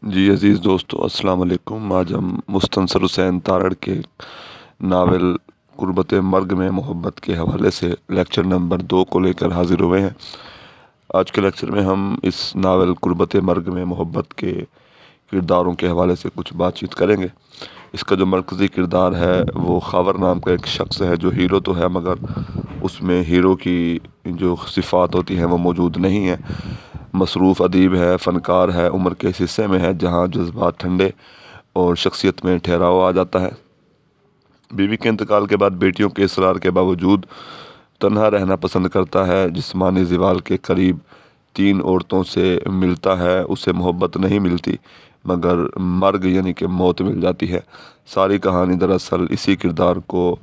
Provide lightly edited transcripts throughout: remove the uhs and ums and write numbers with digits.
جی عزیز دوستو السلام علیکم۔ آج ہم مستنصر حسین تارڑ کے ناول قربت مرگ میں محبت کے حوالے سے لیکچر نمبر 2 کو لے کر حاضر ہوئے ہیں۔ آج کے لیکچر میں ہم اس ناول قربت مرگ میں محبت کے کرداروں کے حوالے سے کچھ بات چیت کریں گے۔ اس کا جو مرکزی کردار ہے وہ خاور نام کا ایک شخص ہے، جو ہیرو تو ہے مگر اس میں ہیرو کی جو صفات ہوتی ہیں وہ موجود نہیں ہیں۔ مصروف ادیب ہے، فنکار ہے، عمر کے اس حصے میں ہے جہاں جذبات ٹھنڈے اور شخصیت میں ٹھہراؤ آ جاتا ہے۔ بیوی کے انتقال کے بعد بیٹیوں کے اصرار کے باوجود تنہا رہنا پسند کرتا ہے۔ جسمانی زوال کے قریب 3 عورتوں سے ملتا ہے، اسے محبت نہیں ملتی مگر مرگ یعنی کہ موت مل جاتی ہے۔ ساری کہانی دراصل اسی کردار کو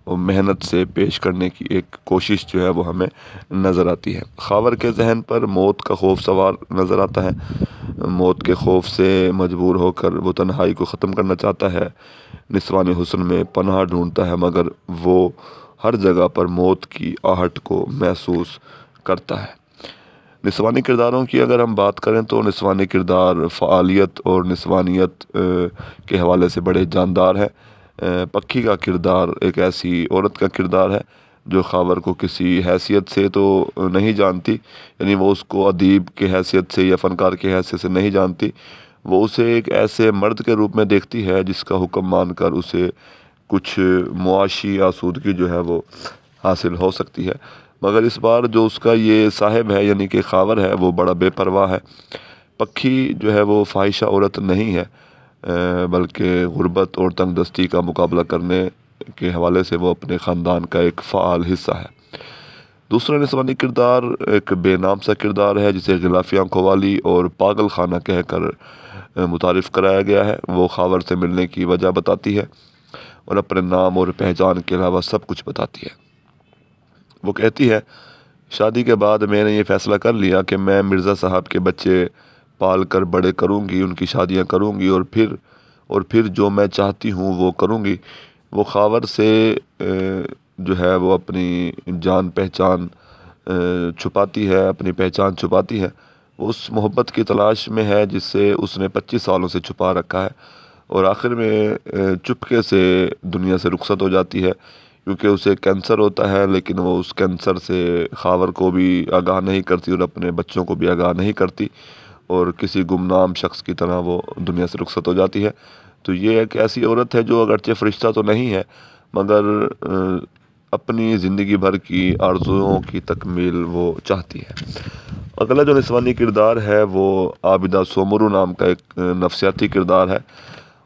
محنت سے پیش کرنے کی ایک کوشش جو ہے وہ ہمیں نظر آتی ہے۔ خاور کے ذہن پر موت کا خوف سوار نظر آتا ہے۔ موت کے خوف سے مجبور ہو کر وہ تنہائی کو ختم کرنا چاہتا ہے، نسوانی حسن میں پناہ ڈھونڈتا ہے مگر وہ ہر جگہ پر موت کی آہٹ کو محسوس کرتا ہے۔ نسوانی کرداروں کی اگر ہم بات کریں تو نسوانی کردار فعالیت اور نسوانیت کے حوالے سے بڑے جاندار ہیں۔ پکھی کا کردار ایک ایسی عورت کا کردار ہے جو خاور کو کسی حیثیت سے تو نہیں جانتی، یعنی وہ اس کو ادیب کے حیثیت سے یا فنکار کے حیثیت سے نہیں جانتی، وہ اسے ایک ایسے مرد کے روپ میں دیکھتی ہے جس کا حکم مان کر اسے کچھ معاشی آسودگی جو ہے وہ حاصل ہو سکتی ہے۔ مگر اس بار جو اس کا یہ صاحب ہے یعنی کہ خاور ہے وہ بڑا بے پرواہ ہے۔ پکھی جو ہے وہ فاحشہ عورت نہیں ہے، بلکہ غربت اور تنگ دستی کا مقابلہ کرنے کے حوالے سے وہ اپنے خاندان کا ایک فعال حصہ ہے۔ دوسرا نسوانی کردار ایک بے نام سا کردار ہے جسے غلافی آنکھوں والی اور پاگل خانہ کہہ کر متعارف کرایا گیا ہے۔ وہ خاور سے ملنے کی وجہ بتاتی ہے اور اپنے نام اور پہچان کے علاوہ سب کچھ بتاتی ہے۔ وہ کہتی ہے، شادی کے بعد میں نے یہ فیصلہ کر لیا کہ میں مرزا صاحب کے بچے پال کر بڑے کروں گی، ان کی شادیاں کروں گی اور پھر جو میں چاہتی ہوں وہ کروں گی۔ وہ خاور سے جو ہے وہ اپنی جان پہچان چھپاتی ہے، اپنی پہچان چھپاتی ہے۔ وہ اس محبت کی تلاش میں ہے جس سے اس نے 25 سالوں سے چھپا رکھا ہے، اور آخر میں چپکے سے دنیا سے رخصت ہو جاتی ہے کیونکہ اسے کینسر ہوتا ہے، لیکن وہ اس کینسر سے خاور کو بھی آگاہ نہیں کرتی اور اپنے بچوں کو بھی آگاہ نہیں کرتی، اور کسی گمنام شخص کی طرح وہ دنیا سے رخصت ہو جاتی ہے۔ تو یہ ایک ایسی عورت ہے جو اگرچہ فرشتہ تو نہیں ہے مگر اپنی زندگی بھر کی آرزوؤں کی تکمیل وہ چاہتی ہے۔ اگلا جو نسوانی کردار ہے وہ عابدہ سومرو نام کا ایک نفسیاتی کردار ہے۔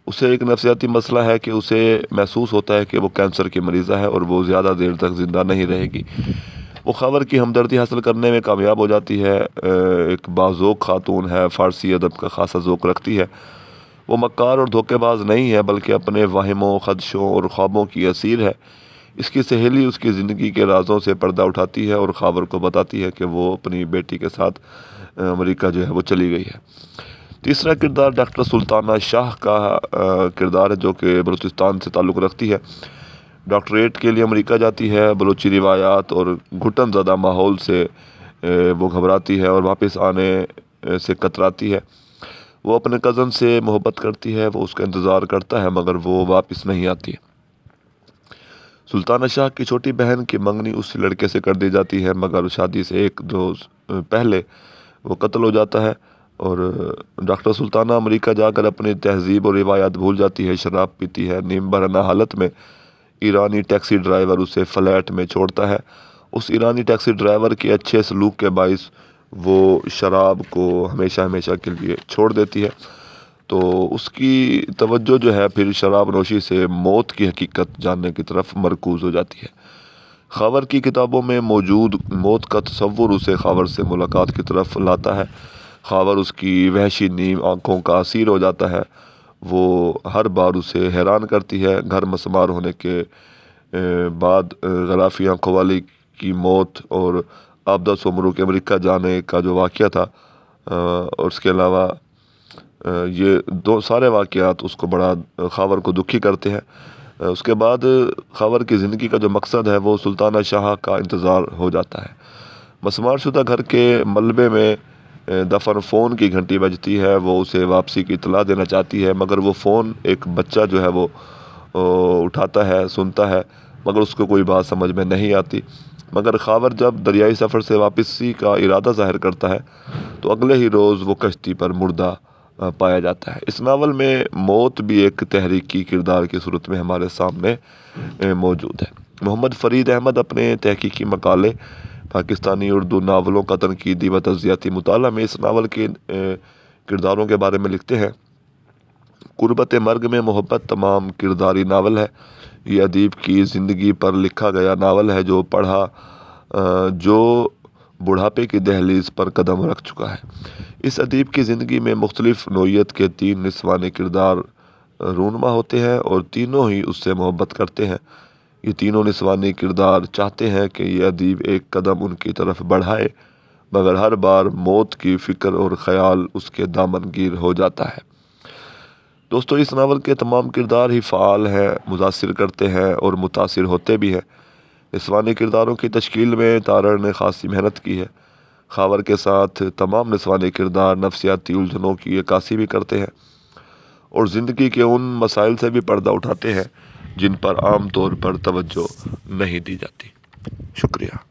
اسے ایک نفسیاتی مسئلہ ہے کہ اسے محسوس ہوتا ہے کہ وہ کینسر کی مریضہ ہے اور وہ زیادہ دیر تک زندہ نہیں رہے گی۔ وہ خاور کی ہمدردی حاصل کرنے میں کامیاب ہو جاتی ہے۔ ایک باذوق خاتون ہے، فارسی ادب کا خاصا ذوق رکھتی ہے۔ وہ مکار اور دھوکے باز نہیں ہے بلکہ اپنے واہموں، خدشوں اور خوابوں کی اسیر ہے۔ اس کی سہیلی اس کی زندگی کے رازوں سے پردہ اٹھاتی ہے اور خاور کو بتاتی ہے کہ وہ اپنی بیٹی کے ساتھ امریکہ جو ہے وہ چلی گئی ہے۔ تیسرا کردار ڈاکٹر سلطانہ شاہ کا کردار ہے جو کہ بلوچستان سے تعلق رکھتی ہے۔ ڈاکٹریٹ کے لیے امریکہ جاتی ہے۔ بلوچی روایات اور گھٹن زدہ ماحول سے وہ گھبراتی ہے اور واپس آنے سے کتراتی ہے۔ وہ اپنے کزن سے محبت کرتی ہے، وہ اس کا انتظار کرتا ہے مگر وہ واپس نہیں آتی ہے۔ سلطانہ شاہ کی چھوٹی بہن کی منگنی اس لڑکے سے کر دی جاتی ہے مگر شادی سے 1 روز پہلے وہ قتل ہو جاتا ہے، اور ڈاکٹر سلطانہ امریکہ جا کر اپنی تہذیب اور روایات بھول جاتی ہے، شراب پیتی ہے۔ نیم برہنہ حالت میں ایرانی ٹیکسی ڈرائیور اسے فلیٹ میں چھوڑتا ہے۔ اس ایرانی ٹیکسی ڈرائیور کے اچھے سلوک کے باعث وہ شراب کو ہمیشہ ہمیشہ کے لیے چھوڑ دیتی ہے، تو اس کی توجہ جو ہے پھر شراب نوشی سے موت کی حقیقت جاننے کی طرف مرکوز ہو جاتی ہے۔ خاور کی کتابوں میں موجود موت کا تصور اسے خاور سے ملاقات کی طرف لاتا ہے۔ خاور اس کی وحشی نیم آنکھوں کا اسیر ہو جاتا ہے۔ وہ ہر بار اسے حیران کرتی ہے۔ گھر مسمار ہونے کے بعد غلافی آنکھوں والی کی موت اور عابدہ سومرو کے امریکہ جانے کا جو واقعہ تھا، اور اس کے علاوہ یہ سارے واقعات اس کو بڑا خاور کو دکھی کرتے ہیں۔ اس کے بعد خاور کی زندگی کا جو مقصد ہے وہ سلطانہ شاہ کا انتظار ہو جاتا ہے۔ مسمار شدہ گھر کے ملبے میں دفن فون کی گھنٹی بجتی ہے، وہ اسے واپسی کی اطلاع دینا چاہتی ہے، مگر وہ فون ایک بچہ جو ہے وہ اٹھاتا ہے، سنتا ہے، مگر اس کو کوئی بات سمجھ میں نہیں آتی۔ مگر خاور جب دریائی سفر سے واپسی کا ارادہ ظاہر کرتا ہے تو اگلے ہی روز وہ کشتی پر مردہ پایا جاتا ہے۔ اس ناول میں موت بھی ایک تحریکی کردار کی صورت میں ہمارے سامنے موجود ہے۔ محمد فرید احمد اپنے تحقیقی مقالے پاکستانی اردو ناولوں کا تنقیدی و تجزیاتی مطالعہ میں اس ناول کے کرداروں کے بارے میں لکھتے ہیں۔ قربت مرگ میں محبت تمام کرداری ناول ہے۔ یہ ادیب کی زندگی پر لکھا گیا ناول ہے جو بڑھاپے کی دہلیز پر قدم رکھ چکا ہے۔ اس ادیب کی زندگی میں مختلف نوعیت کے 3 نسوانی کردار رونما ہوتے ہیں اور تینوں ہی اس سے محبت کرتے ہیں۔ یہ تینوں نسوانی کردار چاہتے ہیں کہ یہ ادیب ایک قدم ان کی طرف بڑھائے، مگر ہر بار موت کی فکر اور خیال اس کے دامن گیر ہو جاتا ہے۔ دوستو، اس ناول کے تمام کردار ہی فعال ہیں، متاثر کرتے ہیں اور متاثر ہوتے بھی ہیں۔ نسوانی کرداروں کی تشکیل میں تارڑ نے خاصی محنت کی ہے۔ خاور کے ساتھ تمام نسوانی کردار نفسیاتی الجھنوں کی عکاسی بھی کرتے ہیں اور زندگی کے ان مسائل سے بھی پردہ اٹھاتے ہیں جن پر عام طور پر توجہ نہیں دی جاتی۔ شکریہ۔